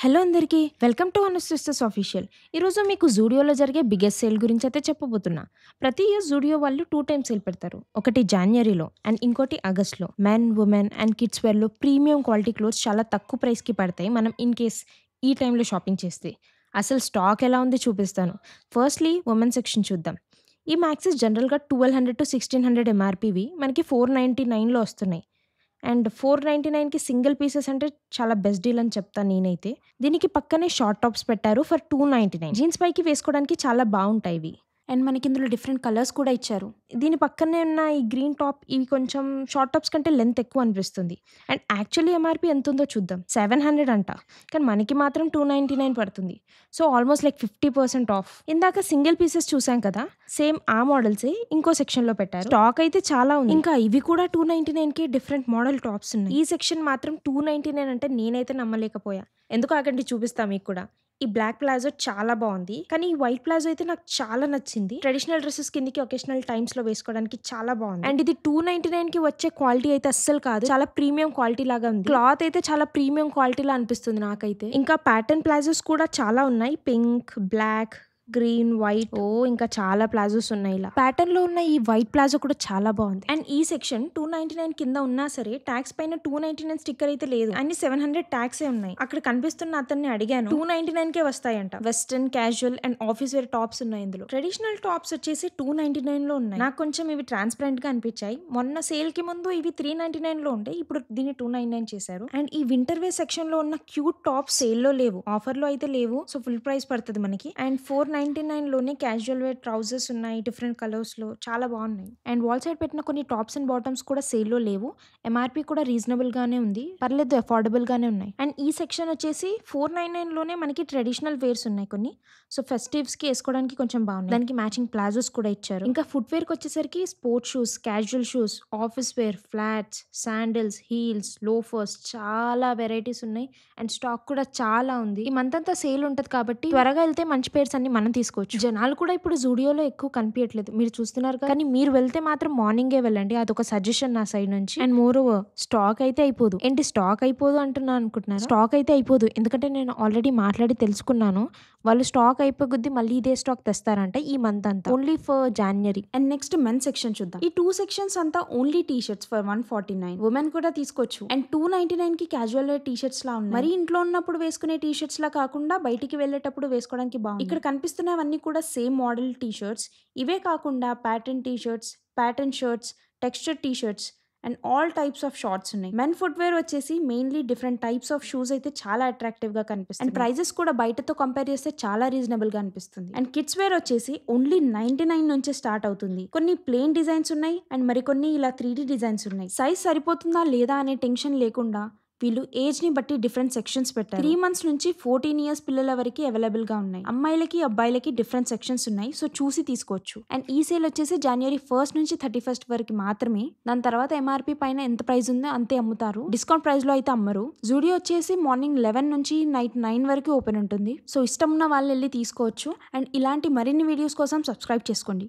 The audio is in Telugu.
హలో అందరికీ welcome to Anas sisters official. ఈరోజు మీకు జూడియోలో జరిగే బిగ్గెస్ట్ సేల్ గురించి అయితే చెప్పబోతున్నా. ప్రతి ఇయర్ జూడియో వాళ్ళు 2 టైమ్స్ సేల్ పెడతారు. ఒకటి జాన్వరిలో అండ్ ఇంకోటి ఆగస్ట్లో. మెన్, ఉమెన్ అండ్ కిడ్స్ వేర్లో ప్రీమియం క్వాలిటీ క్లోత్స్ చాలా తక్కువ ప్రైస్కి పడతాయి మనం ఇన్ కేస్ ఈ టైంలో షాపింగ్ చేస్తే. అసలు స్టాక్ ఎలా ఉంది చూపిస్తాను. ఫస్ట్లీ ఉమెన్ సెక్షన్ చూద్దాం. ఈ మ్యాక్సెస్ జనరల్గా 1200 to 1600 ఎంఆర్పీవి మనకి 499లో వస్తున్నాయి. అండ్ 499కి సింగిల్ పీసెస్ అంటే చాలా బెస్ట్ డీల్ అని చెప్తాను నేనైతే. దీనికి పక్కనే షార్ట్ టాప్స్ పెట్టారు ఫర్ 299. జీన్స్ పైకి వేసుకోవడానికి చాలా బాగుంటాయి ఇవి. అండ్ మనకి ఇందులో డిఫరెంట్ కలర్స్ కూడా ఇచ్చారు. దీని పక్కనే ఉన్న ఈ గ్రీన్ టాప్ ఇవి కొంచెం షార్ట్ టాప్స్ కంటే లెంత్ ఎక్కువ అనిపిస్తుంది. అండ్ యాక్చువల్లీ ఎంఆర్పీ ఎంత ఉందో చూద్దాం. 700 అంట, కానీ మనకి మాత్రం 299 పడుతుంది. So almost like 50% of. ఇందాక సింగిల్ పీసెస్ చూసాం కదా, సేమ్ ఆ మోడల్సే ఇంకో సెక్షన్లో పెట్టారు. స్టాక్ అయితే చాలా ఉంది. ఇంకా ఇవి కూడా 299కి డిఫరెంట్ మోడల్ టాప్స్ ఉన్నాయి. ఈ సెక్షన్ మాత్రం 299 అంటే నేనైతే నమ్మలేకపోయా. ఎందుకు ఆగండి చూపిస్తా మీకు కూడా. ఈ బ్లాక్ ప్లాజో చాలా బాగుంది, కానీ ఈ వైట్ ప్లాజో అయితే నాకు చాలా నచ్చింది. ట్రెడిషనల్ డ్రెస్సెస్ కిందకి ఒకేషనల్ టైమ్స్ లో వేసుకోవడానికి చాలా బాగుంది. అండ్ ఇది 299కి వచ్చే క్వాలిటీ అయితే అస్సలు కాదు, చాలా ప్రీమియం క్వాలిటీ లాగా ఉంది. క్లాత్ అయితే చాలా ప్రీమియం క్వాలిటీలా అనిపిస్తుంది నాకైతే. ఇంకా ప్యాటర్న్ ప్లాజోస్ కూడా చాలా ఉన్నాయి. పింక్, బ్లాక్, గ్రీన్, వైట్, ఇంకా చాలా ప్లాజోస్ ఉన్నాయి. ఇలా ప్యాటర్న్ లో ఉన్న ఈ వైట్ ప్లాజో కూడా చాలా బాగుంది. అండ్ ఈ సెక్షన్ 299 కింద ఉన్నా సరే ట్యాక్స్ పైన 299 స్టిక్కర్ అయితే లేదు. అన్ని 700 ట్యాక్సే ఉన్నాయి. అక్కడ కనిపిస్తున్న అతన్ని అడిగాను, 299కే వస్తాయంట. Western, casual and office wear tops ఉన్నాయి ఇందులో. ట్రెడిషనల్ టాప్స్ వచ్చేసి 299 లో ఉన్నాయి. నాకు కొంచెం ఇవి ట్రాన్స్పరెంట్ గా అనిపించాయి. మొన్న సేల్ కి ముందు ఇవి 399 లో ఉండే, ఇప్పుడు దీన్ని 299 చేశారు. అండ్ ఈ వింటర్ వేర్ సెక్షన్ లో ఉన్న క్యూట్ టాప్స్ సేల్ లో లేవు, ఆఫర్ లో అయితే లేవు. సో ఫుల్ ప్రైస్ పడుతుంది మనకి. అండ్ 499 లోనే క్యాజువల్ వేర్ ట్రౌజర్స్ ఉన్నాయి డిఫరెంట్ కలర్స్ లో, చాలా బాగున్నాయి. అండ్ వాల్ సైడ్ పెట్టిన కొన్ని టాప్స్ అండ్ బాటమ్స్ కూడా సేల్ లో లేవు. ఎంఆర్పీ కూడా రీజనబుల్ గానే ఉంది, పర్లేదు, అఫోర్డబుల్ గానే ఉన్నాయి. అండ్ ఈ సెక్షన్ వచ్చేసి 499 లోనే మనకి ట్రెడిషనల్ వేర్స్ ఉన్నాయి కొన్ని. సో ఫెస్టివ్స్ కి వేసుకోవడానికి కొంచెం బాగున్నాయి. దానికి మ్యాచింగ్ ప్లాజోస్ కూడా ఇచ్చారు. ఇంకా ఫుట్ వేర్ కి వచ్చేసరికి sports shoes, casual shoes, office wear, flats, sandals, heels, loafers, చాలా వెరైటీస్ ఉన్నాయి. అండ్ స్టాక్ కూడా చాలా ఉంది. ఈ మంత్ అంతా సేల్ ఉంటది కాబట్టి త్వరగా వెళ్తే మంచి పేర్స్ అన్ని మనం తీసుకోవచ్చు. జనాలు కూడా ఇప్పుడు జూడియోలో ఎక్కువ కనిపించట్లేదు, మీరు చూస్తున్నారు కదా. కానీ మీరు వెళ్తే మాత్రం మార్నింగే వెళ్ళండి, అదొక సజెషన్ నా సైడ్ నుంచి. అండ్ మోర్ ఓవర్ స్టాక్ అయితే అయిపోదు. ఏంటి స్టాక్ అయిపోదు అంటున్నా అనుకుంటున్నారు? స్టాక్ అయితే అయిపోదు, ఎందుకంటే నేను ఆల్రెడీ మాట్లాడి తెలుసుకున్నాను. వాళ్ళు స్టాక్ అయిపోద్ది, మళ్ళీ ఇదే స్టాక్ తెస్తారంట ఈ మంత్ అంతా, only for January. And next men section చూద్దాం. ఈ 2 సెక్షన్స్ అంతా only T shirts for 149. Women కూడా తీసుకోవచ్చు. అండ్ 299 కి క్యాజువల్ వేర్ టీ షర్ట్స్ లా ఉన్నాయి. మరి ఇంట్లో ఉన్నప్పుడు వేసుకునే టీ షర్ట్స్ లా కాకుండా బయటికి వెళ్ళేటప్పుడు వేసుకోవడానికి బాగుంది. ఇక్కడ కనిపిస్తున్నవన్నీ కూడా సేమ్ మోడల్ టీ షర్ట్స్. ఇవే కాకుండా pattern T shirts, pattern shirts, texture T shirts and all types of shorts ఉన్నాయి. మెన్ ఫుట్ వేర్ వచ్చేసి mainly different types of shoes అయితే చాలా అట్రాక్టివ్ గా కనిపిస్తుంది. అండ్ ప్రైజెస్ కూడా బయటతో కంపేర్ చేస్తే చాలా రీజనబుల్ గా అనిపిస్తుంది. అండ్ కిడ్స్ వేర్ వచ్చేసి ఓన్లీ 99 నుంచే స్టార్ట్ అవుతుంది. కొన్ని ప్లెయిన్ డిజైన్స్ ఉన్నాయి అండ్ మరికొన్ని ఇలా 3D డిజైన్స్ ఉన్నాయి. సైజ్ సరిపోతుందా లేదా అనే టెన్షన్ లేకుండా వీళ్ళు ఏజ్ ని బట్టి డిఫరెంట్ సెక్షన్స్ పెట్టారు. 3 months నుంచి 14 years పిల్లల వరకు అవైలబుల్ గా ఉన్నాయి. అమ్మాయిలకి అబ్బాయిలకి డిఫరెంట్ సెక్షన్స్ ఉన్నాయి, సో చూసి తీసుకోవచ్చు. అండ్ ఈ సేల్ వచ్చేసి జనవరి 1st నుంచి 31st వరకు మాత్రమే. దాని తర్వాత ఎంఆర్పీ పైన ఎంత ప్రైస్ ఉందో అంతే అమ్ముతారు, డిస్కౌంట్ ప్రైస్ లో అయితే అమ్మరు. జూడియో వచ్చేసి మార్నింగ్ 11 నుంచి నైట్ 9 వరకు ఓపెన్ ఉంటుంది. సో ఇష్టం ఉన్న వాళ్ళు వెళ్ళి తీసుకోవచ్చు. అండ్ ఇలాంటి మరిన్ని వీడియోస్ కోసం సబ్స్క్రైబ్ చేసుకోండి.